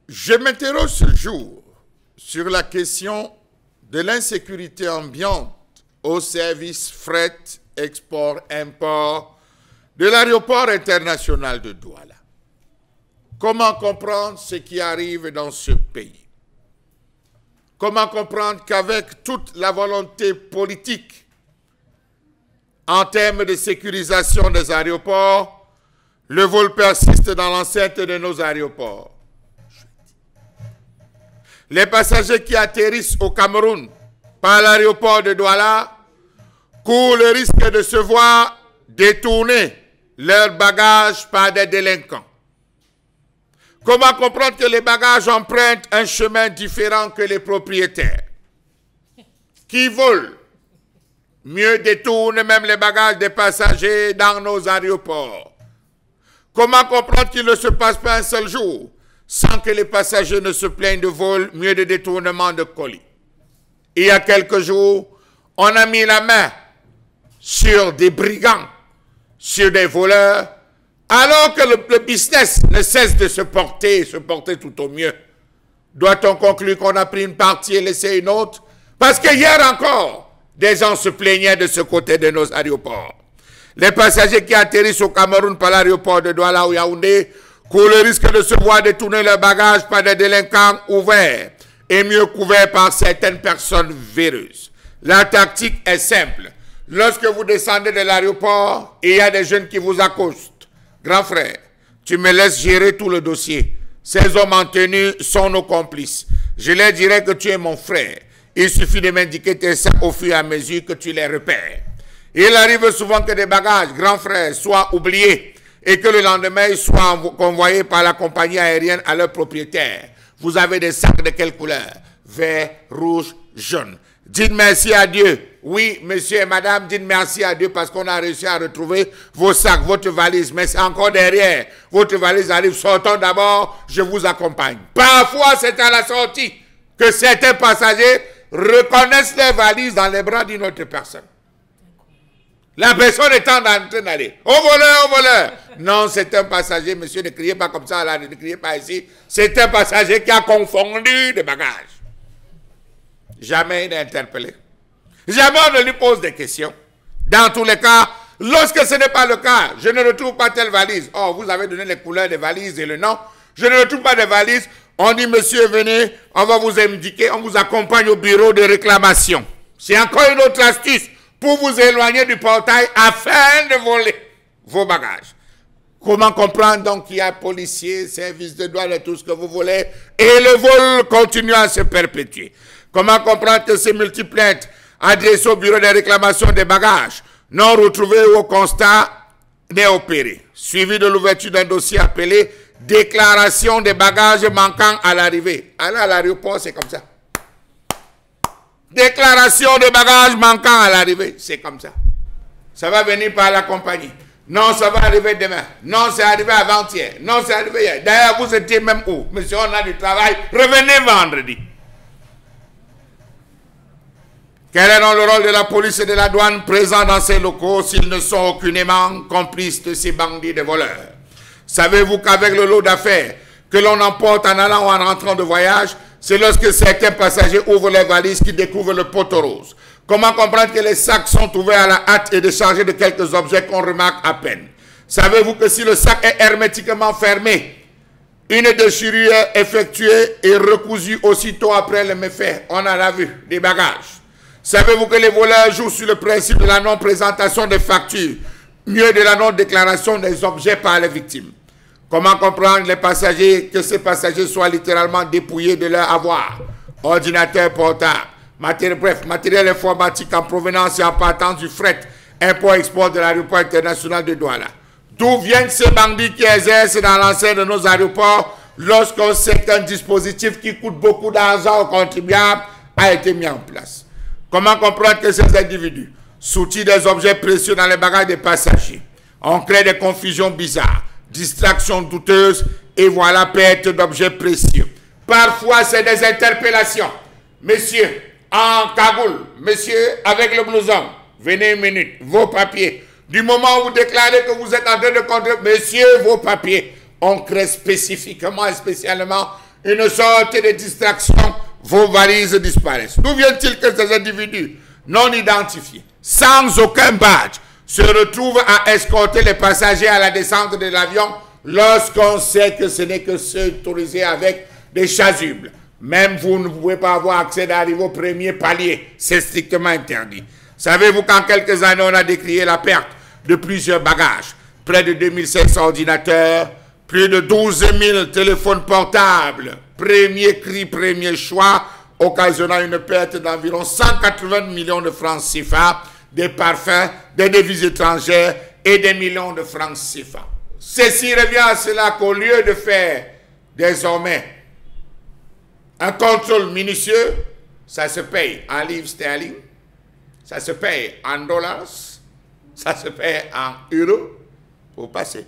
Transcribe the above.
Je m'interroge ce jour sur la question de l'insécurité ambiante au service fret, export, import de l'aéroport international de Douala. Comment comprendre ce qui arrive dans ce pays? Comment comprendre qu'avec toute la volonté politique en termes de sécurisation des aéroports, le vol persiste dans l'enceinte de nos aéroports? Les passagers qui atterrissent au Cameroun par l'aéroport de Douala courent le risque de se voir détourner leurs bagages par des délinquants. Comment comprendre que les bagages empruntent un chemin différent que les propriétaires qui volent mieux détournent même les bagages des passagers dans nos aéroports? Comment comprendre qu'il ne se passe pas un seul jour sans que les passagers ne se plaignent de vol, mieux de détournement de colis? Il y a quelques jours, on a mis la main sur des brigands, sur des voleurs, alors que le business ne cesse de se porter tout au mieux. Doit-on conclure qu'on a pris une partie et laissé une autre? Parce que hier encore, des gens se plaignaient de ce côté de nos aéroports. Les passagers qui atterrissent au Cameroun par l'aéroport de Douala ou Yaoundé courent le risque de se voir détourner leurs bagages par des délinquants ouverts et mieux couverts par certaines personnes véreuses. La tactique est simple. Lorsque vous descendez de l'aéroport, il y a des jeunes qui vous accostent. Grand frère, tu me laisses gérer tout le dossier. Ces hommes en tenue sont nos complices. Je leur dirai que tu es mon frère. Il suffit de m'indiquer tes sacs au fur et à mesure que tu les repères. Il arrive souvent que des bagages, grand frère, soient oubliés et que le lendemain, ils soient convoyés par la compagnie aérienne à leur propriétaire. Vous avez des sacs de quelle couleur? Vert, rouge, jaune. Dites merci à Dieu. Oui, monsieur et madame, dites merci à Dieu parce qu'on a réussi à retrouver vos sacs, votre valise. Mais c'est encore derrière. Votre valise arrive. Sortons d'abord, je vous accompagne. Parfois, c'est à la sortie que certains passagers reconnaissent les valises dans les bras d'une autre personne. La personne étant en train d'aller. Au voleur, au voleur. Non, c'est un passager, monsieur, ne criez pas comme ça, là, ne criez pas ici. C'est un passager qui a confondu des bagages. Jamais il n'est interpellé. Jamais on ne lui pose des questions. Dans tous les cas, lorsque ce n'est pas le cas, je ne retrouve pas telle valise. Oh, vous avez donné les couleurs des valises et le nom. Je ne retrouve pas de valise. On dit, monsieur, venez, on va vous indiquer, on vous accompagne au bureau de réclamation. C'est encore une autre astuce pour vous éloigner du portail afin de voler vos bagages. Comment comprendre donc qu'il y a policiers, services de douane et tout ce que vous voulez, et le vol continue à se perpétuer? Comment comprendre que ces multiples plaintes adressées au bureau de réclamation des bagages non retrouvées au constat n'est opéré, suivi de l'ouverture d'un dossier appelé déclaration des bagages manquants à l'arrivée? Alors à l'aéroport, c'est comme ça. Déclaration des bagages manquants à l'arrivée, c'est comme ça. Ça va venir par la compagnie. Non, ça va arriver demain. Non, c'est arrivé avant-hier. Non, c'est arrivé hier. D'ailleurs, vous étiez même où? Monsieur, on a du travail. Revenez vendredi. Quel est donc le rôle de la police et de la douane présents dans ces locaux s'ils ne sont aucunement complices de ces bandits de voleurs? Savez-vous qu'avec le lot d'affaires que l'on emporte en allant ou en rentrant de voyage, c'est lorsque certains passagers ouvrent les valises qu'ils découvrent le poteau rose? Comment comprendre que les sacs sont ouverts à la hâte et déchargés de quelques objets qu'on remarque à peine? Savez-vous que si le sac est hermétiquement fermé, une déchirure est effectuée et recousue aussitôt après le méfait? On en a vu, des bagages. Savez-vous que les voleurs jouent sur le principe de la non-présentation des factures, mieux de la non-déclaration des objets par les victimes? Comment comprendre les passagers, que ces passagers soient littéralement dépouillés de leur avoir? Ordinateur portable, matériel informatique en provenance et en partance du fret, import-export de l'aéroport international de Douala. D'où viennent ces bandits qui exercent dans l'enceinte de nos aéroports lorsqu'on sait qu'un dispositif qui coûte beaucoup d'argent aux contribuables a été mis en place? Comment comprendre que ces individus soutient des objets précieux dans les bagages des passagers? On crée des confusions bizarres, distractions douteuses et voilà perte d'objets précieux. Parfois, c'est des interpellations. Monsieur, en cagoule, monsieur, avec le blouson, venez une minute, vos papiers. Du moment où vous déclarez que vous êtes en train de contrôler, monsieur, vos papiers. On crée spécifiquement et spécialement une sorte de distraction, vos valises disparaissent. D'où vient-il que ces individus non identifiés, sans aucun badge, se retrouvent à escorter les passagers à la descente de l'avion lorsqu'on sait que ce n'est que ceux autorisés avec des chasubles? Même vous ne pouvez pas avoir accès d'arriver au premier palier. C'est strictement interdit. Savez-vous qu'en quelques années, on a décrié la perte de plusieurs bagages, près de 2500 ordinateurs, plus de 12 000 téléphones portables, premier cri, premier choix, occasionnant une perte d'environ 180 millions de francs CFA, des parfums, des devises étrangères et des millions de francs CFA. Ceci revient à cela qu'au lieu de faire désormais un contrôle minutieux, ça se paye en livres sterling, ça se paye en dollars, ça se paye en euros pour passer.